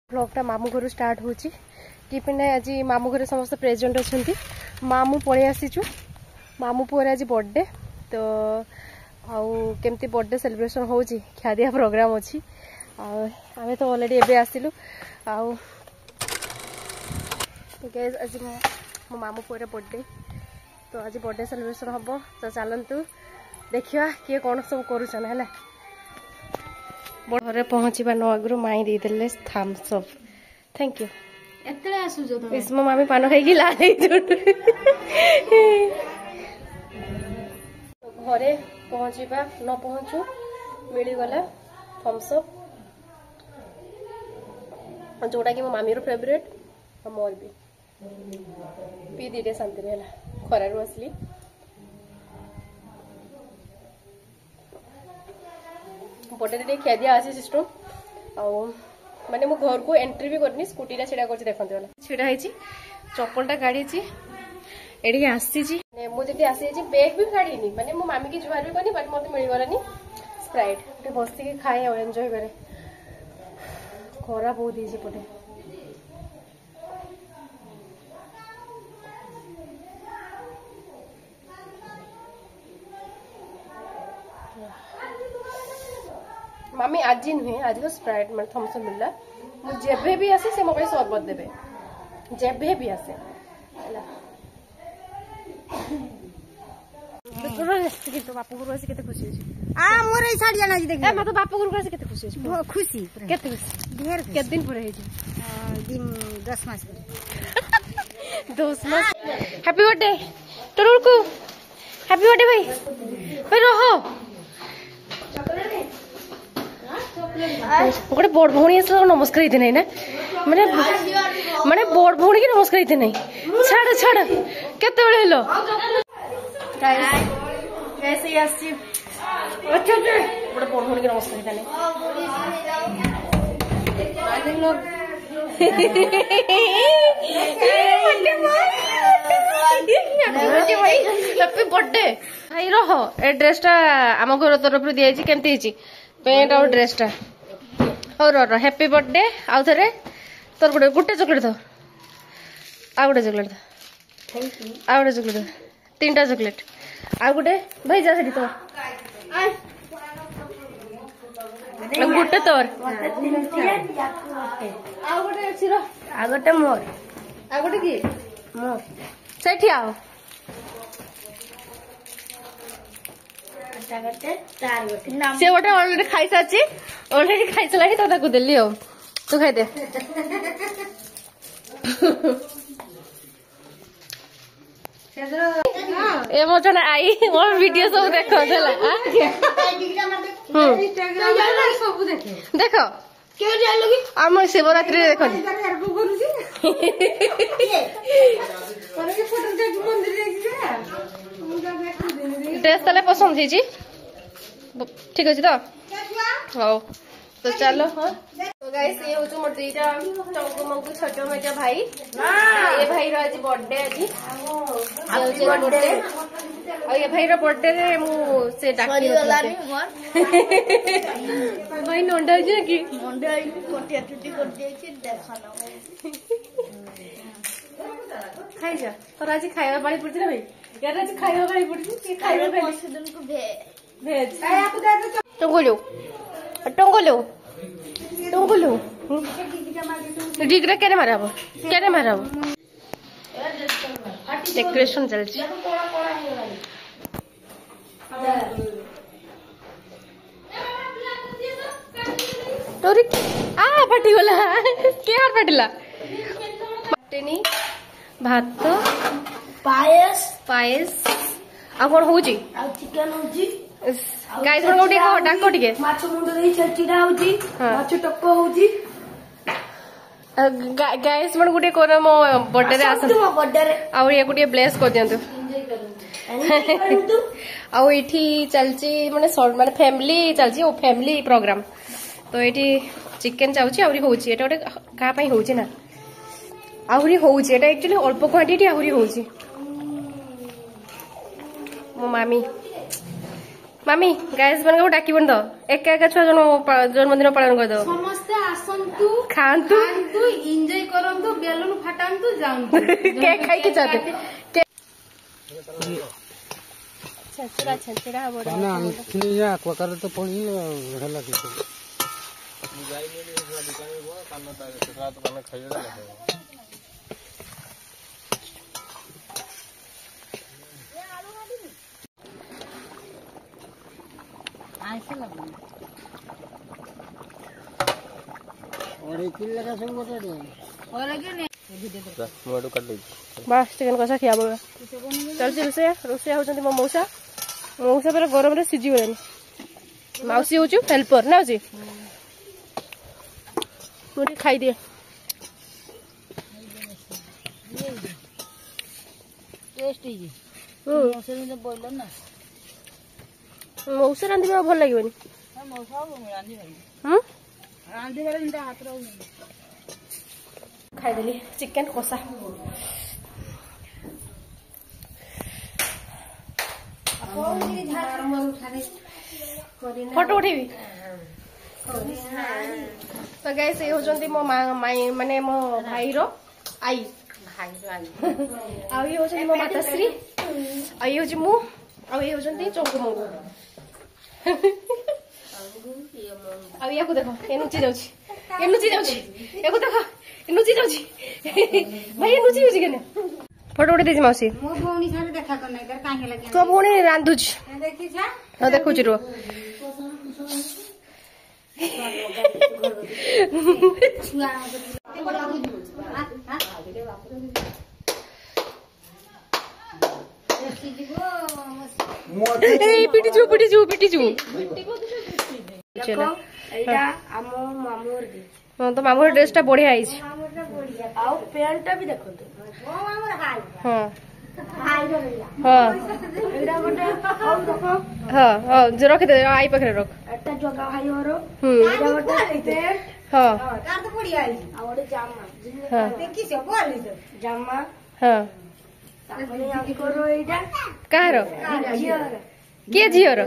ब्लॉगटा मामू घर स्टार्ट होची कि आज मामू घर समस्त प्रेजेंट अच्छा मामू पलि आसीचु मामू पुअर आज बर्थडे तो आउ केमती बर्थडे सेलिब्रेशन होची खादिया प्रोग्राम अच्छी आमे तो ऑलरेडी एबे आसिलु आउ गाइस आज मो मामू पुअर बर्थडे तो आज बर्थडे सेलिब्रेशन हम तो चलतु देखिया किए कौन सब करुछन है घरे पहुँचवा न आगु माई देदेले थम्स अप थैंक यू इसमें मामी पान खाई घरे पहुँचवा न पहुँचू मिलगला थम्स अप जोटा कि मो मामी रो फेवरेट मोर भी पी दीटे शांति है खरारू आसली बर्थडे खिया दिया आसी सिस्टम आउ माने मो घर को एंट्री भी करनी स्कूटी छिड़ा कर देखते वाला छिड़ा है चप्पलटा काढ़ी एडी आसी मुझे आसी बैग भी काढ़ी माने मो मामी की जुआर भी करनी बट मत मिलगलानी स्प्राइट बस खाए और एंजॉय करे खरा बहुत ही पटे मामी आज नुहे आज तो स्प्राइट मतलब थम्स अप मिलला मुझे भी आसे से मोबाइल सरबत देबे जेबे भी आसे तो बापू गुरु आसी केते खुशी होची आ मोर ए साड़ी आना देख ए मत बापू गुरु आसी केते खुशी होची खुशी केते खुशी ढेर केते दिन पर है दिन 10 मास 10 मास हैप्पी बर्थडे टरुल को हैप्पी बर्थडे भाई रहो गोटे बड़ भौणी आस नमस्कार होते ना माने माने बड़ भौणी की नमस्कार होते ना छाड़ छाड़ केते बेले हेलो गाइस कैसे आसी अच्छा अच्छा बड़ बड़ भौणी की नमस्कार होते हैप्पी बर्थडे भाई रहो ए ड्रेसटा आम घर तरफ दिखाई केमती पेंट और ड्रेसटा और हैप्पी बर्थडे आउ थे तोर गोटे गोटे चॉकलेट दो आ गोटे चॉकलेट दो आ गोटे चॉकलेट दो 3टा चॉकलेट आ गोटे भाई जा सेठी तो गोटे तोर आ गोटे अछि रो आ गोटे मोर आ गोटे की मोर सेठी आओ से गोटे ऑलरेडी खाई साची ऑलरेडी खाई चला तो ताको देली हो तू खाई दे ए मो जन आई मोर वीडियो सब देखो देला सब देखे देखो के जालोगी हम शिवरात्रि रे देखो ड्रेस ताले पसंद है ठीक अच्छे तो हाँ तो चलो हाँ तो गाइस ये हूँ मोर दीटा टंकु मंकु छोट मोटा भाई ये भाई आज बर्थडे आज बर्थडे और ये भाई बर्थडे रे मु से डाकी भाई नंडा जे कि नंडा आई कोटिया टुटी कर दिए कि देखाना खाई जा पर आज खाଇବା पानी पड़ती ना भाई यार आज खाଇବା पानी पड़ती खाଇବା पानी दिन को भेज ए आपको दे दो टंगोलो टंगोलो टंगोलो डिगरा केरे माराबो डेकोरेशन चलछि तोरी आ फटी गला के यार फटिला मटनी भात पायस पायस आ कोन होजी आ चिकन होजी गाइस कोन गोटी को डाको टिके माछ मुंड रे चचिड़ा होजी माछ टक्को होजी गाइस मन गोटी कोन मो बर्थडे रे आसन मो बर्थडे रे आ ये गोटी ब्लेस कर दियंतु आ एठी चलची माने सॉर्ट माने फैमिली चलची ओ फैमिली प्रोग्राम तो एठी चिकन चाउची आउरी होची एटा गोटे का पई होची ना आहुरी होची एटा एक्चुअली अल्प क्वांटिटी आहुरी होची मो मामी मामी गाइस मन को डाकी बन दो एका एका छुआ जन्मदिन पालन कर दो समस्त आसंतु खांतु एंजॉय करंतु बेलून फाटांतु जांतु केक खाई के जाते छेचड़ा हबो ना किनिया कोकर तो पणी हला कि जाई ने दुकान में गो कान ता तो कान खाई दे और एक किलो का सब बता दे और के ने मोडो कर दे बस चिकन कसा खिया बोला चल रोसे होचंती मो मौसा पर गरम रे सिजी गलेनी माउसी होचु हेल्पर ना होची मुझे खाई दे टेस्ट ही मौसा ने बोललो ना मौसा रांधी भल लागिबनी मौसा रांधी हम रांधी वाले इंदा हाथ रो खाई देली चिकन कसा फोटो उठेबी तो गाइस ये होचंती मो माने मो भाई रो आई आ ये होचंती मो माताश्री आ ये होची मु आ ये होचंती चंकु मंगु आ या को देखो ए नुची जाउची ए को देखो ए नुची जाउची भाई ए नुची जाउची केने फोटो उठे देजी मौसी मो भौणी सारे देखा कर नै कर काहे लगे तो भौणी रांधुची देखि छा हां देखुची रो पिटी जू चलो एटा हमो मामूर दे हां तो मामूर ड्रेस टा बढ़िया आइछ आउ पैंट टा भी देखो तो ओ मामूर हाल हां हाल रो लेला हां एटा गोटे आउ देखो हां जो रख दे आई पकड़े रख एटा जगा भाई होरो एटा गोटे पैंट हां कार तो पड़ी आई आ गोटे जामा हां देखि से बोली तो जामा हां तापने आगे करो एटा कारो जियर के झियर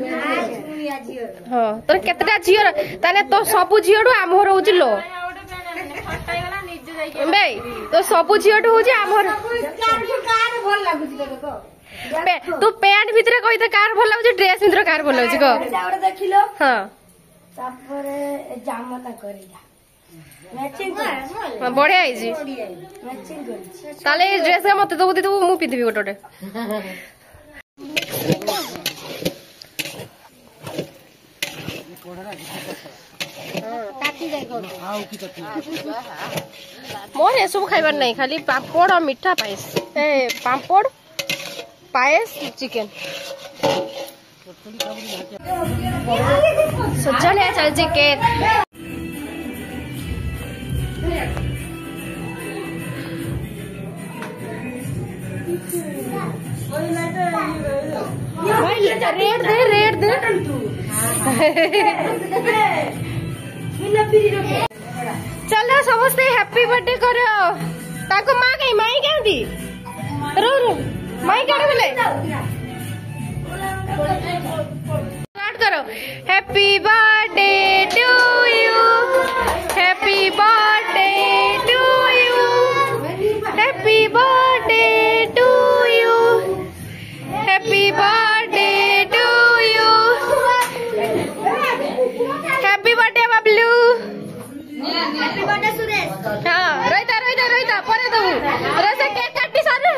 या जियर हां तोर केतटा झियर ताने तो सब झियडु आमहर होउची लो बे तो सब झियडु होउची आमहर कार भल लागुची देखो तू पैंट भीतर कहि त कार भल लागुची ड्रेस भीतर कार भल लागुची को जावड़ देखिलो हां तापरे जामा ता करिया मैचिंग कर बढ़िया आइजी मैचिंग कर ताले ड्रेस का मते दबु दे मु पिदिबी गोटोटे काटी जाय को आउ की तती मोर ए सब खाइबार नहीं खाली पापड़ और मीठा पायस ए पापड़ पायस चिकन सजने चल जी केक रेड दे चलो समस्ते हैप्पी बर्थडे करो ताको मां कहीं माई कहती रो माई कह बोले स्टार्ट करो happy birthday to you happy birthday to you happy birthday to you happy birthday to you happy birthday Bablu happy birthday Suresh हां रोइता परे दबु अरे से केक काटी सारे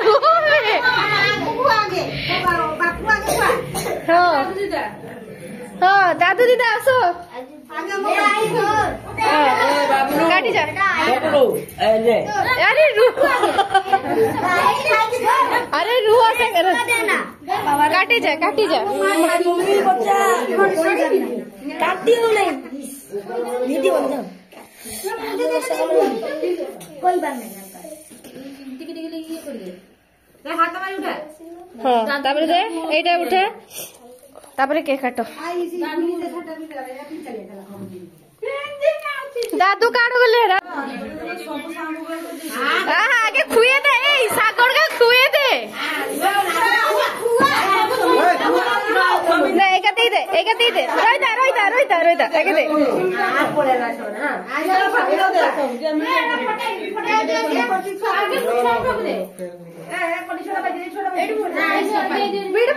बापू आगे हां हां दादू दीदा आसो आगे मो आई हो बाबू काटी जा बबलू अरे अरे रू अरे रू ऐसे कर काटी जा मम्मी बच्चा काटी हो नहीं दीदी बोल जाओ कोई बात नहीं टिक टिक ये कर दे ले हाथ मारी उठा हां तापर दे एटा उठे तापर केक काटो दादू काटो गले रा आगे खुए दे ए सागड़ का खुए दे ना দেখে দে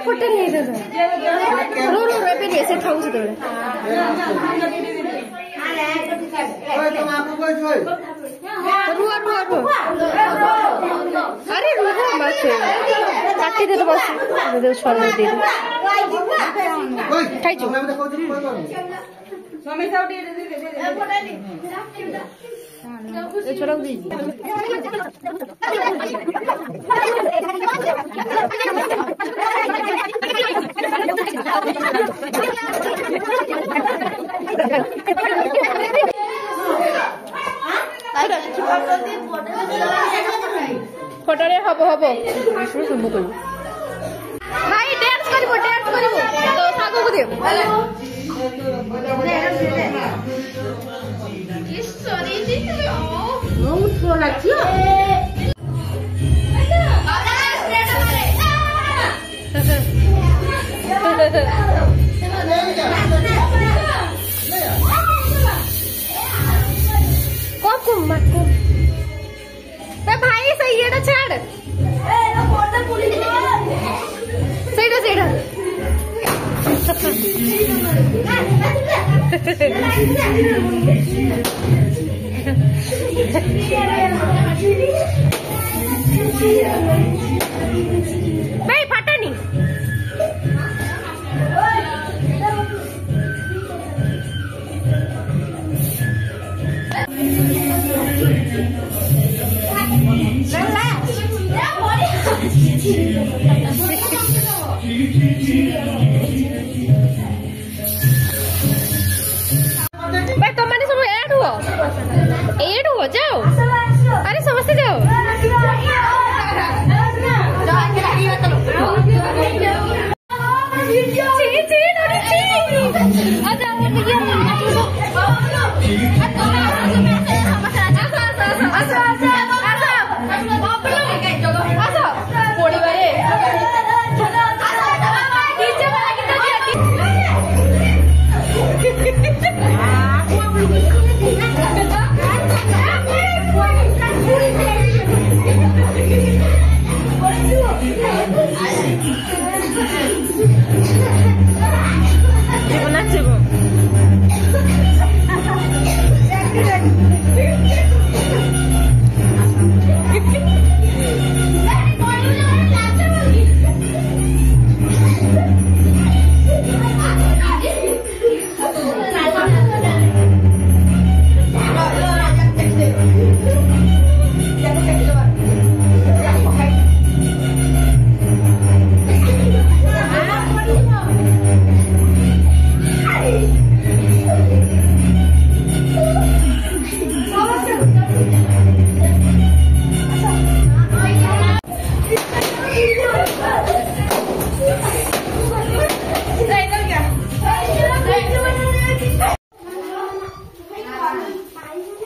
ফোটা নিয়ে रो रो रो पे ऐसे खाऊ से तोड़े रुआ रुआ रुआ अरे रुआ मत काटी दे तो बस दे छोड़ दे खाई जो स्वामी साउडी दे छोड़ दे ফটোরে হব হব শুনবো কই ভাই ডান্স করিব তো সাগো দিও কি সরি জি বহুত ভালো লাগছে भाई सही है छाड़ सही भाई फटा नहीं भाई तुम मैंने सब ऐड हुआ जाओ अरे समझते जाओ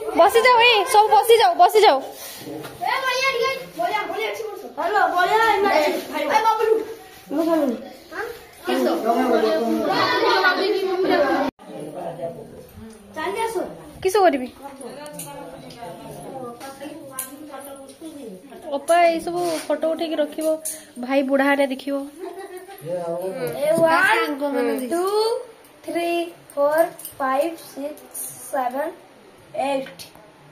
बसी जाओ ए सब बसी जाओ किस करी अपा ये सब फोटो उठे रखिब भाई बुढ़ा ने देखियो 1 2 3 4 5 6 7 8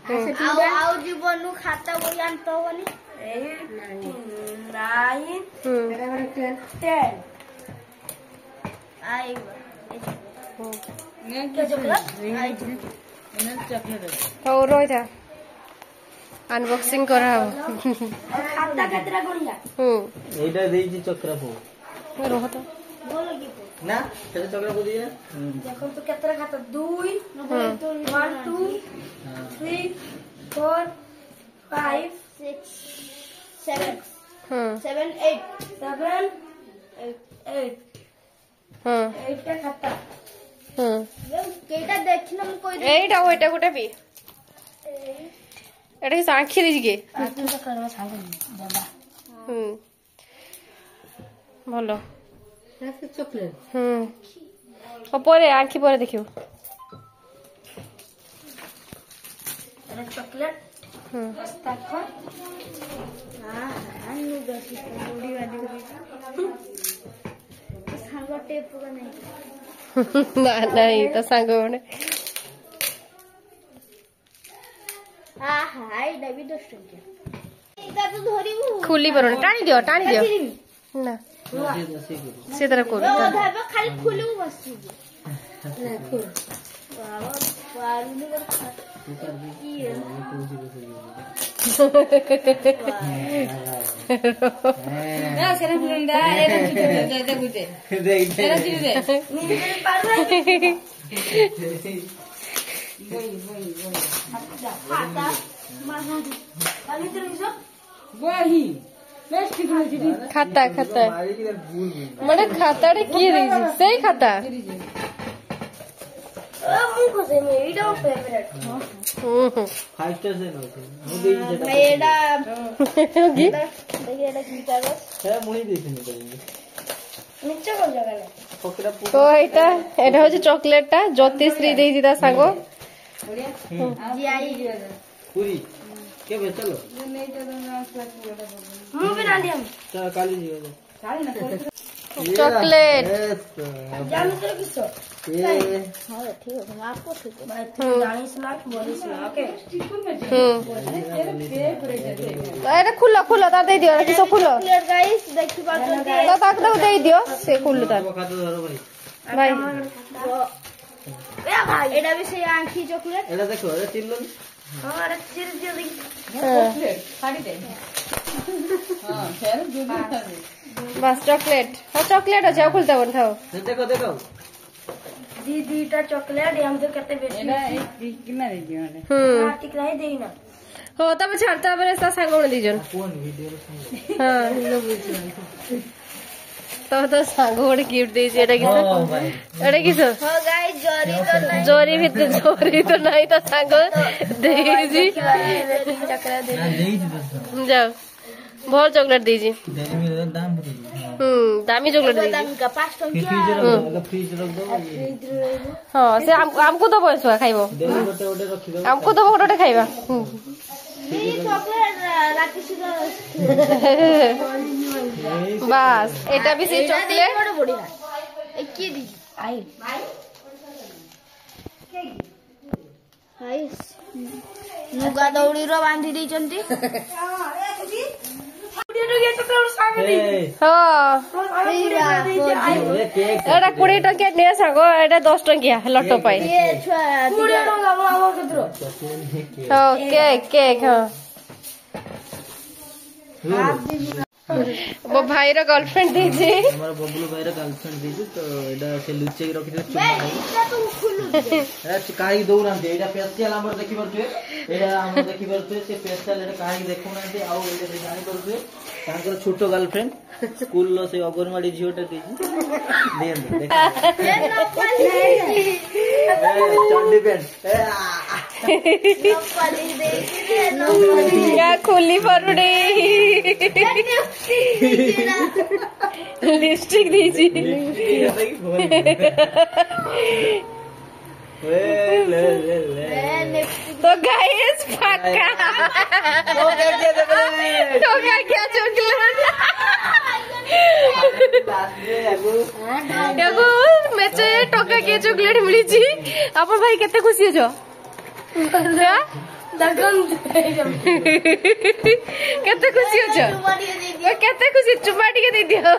आउ जीवनु खाता बोली आनतो बोली 8 9 10 आई और रोइता अनबॉक्सिंग करा खाता केतरा कोनिया एटा देई चक्रा पो रोह तो बोलो की ना तेरे चक्रा को दिया देखो तो केतरा खाता 2 1 2 3 4 5 6 7 7 8 7 8 एटा खाता केटा देखिना म कोई एटा ओटा गोटे भी एटा की आंखी रे गे आंखी तो करवा छाड़ बाबा भलो चॉकलेट और परे आंखी परे देखियो चॉकलेट स्टार्टर सांग टेप का नहीं ना नहीं तो सांग मैंने एटा भी 10 टंकिया एटा तो धरिबु खुली पर टाणी दियो ना से तरह कर खाली खुलू बस खाता खाता मैंने खाता किए सही खाता तो एटा हूँ चॉकलेट टा ज्योतिश्री देजी ता सांग चॉकलेट अरे खुलो खुलो तार दे दियो किसो खुलो ताक दे दियो से खुलो तार भाई एटा भी से आंखी चॉकलेट एटा देखो एटा चिल्लो हां चिर जल्दी फाड़ी दे हां फिर बस चॉकलेट हाँ चॉकलेट अच्छे खुलता बन खाओ देखो देखो दी टा चॉकलेट हम तो कहते बेटी एना कितना दे दियो माने ठीक रही देना हो तब छाड़ता बरे सा सांगोण दीजन कोन वीडियो हां लो बुझी तो सांगोण गिफ्ट देजी एटा किस हो गाइस जोरी भी तो नहीं तो सांगो देजी चॉकलेट दे जाओ बहुत चॉकलेट दीजिए दाम दामी चॉकलेट दामी का 5 टंकिया फ्रिज रख दो हाँ से हमको तो पैसा खाइबो हमको तो गोटे खाइबा चॉकलेट राती सुधा बस एटा भी से चॉकलेट बड़ बढ़िया ए की दी आई नुगा दौड़ी रो बांधी दी चंती एटा 20 टंकिया ने सांगो एटा 10 टंकिया लट्टो पाई केक केक हाँ वो भाई रा गर्लफ्रेंड दीजिए हमारा बबलू भाई रा गर्लफ्रेंड दीजिए तो एटा से लुचे के रखि चुमा एटा काई दौ नांते एटा स्पेशल हमर देखि परतुए एटा हमर देखि परतुए से स्पेशल एटा काई देखु नांते आउ एटा से जानि परतुए तांकर छोटो गर्लफ्रेंड स्कूल लो से अगरवाड़ी झियोटा दीजिए देन देख चंडी पेंट या खुली परुडे लिपस्टिक दीजिए तो गाइस पक्का टोका क्या चॉकलेट मैं टोका क्या चॉकलेट मिली आप भाई केते खुशी हो केते खुशी हो केते खुशी चुमा टिके दे दियो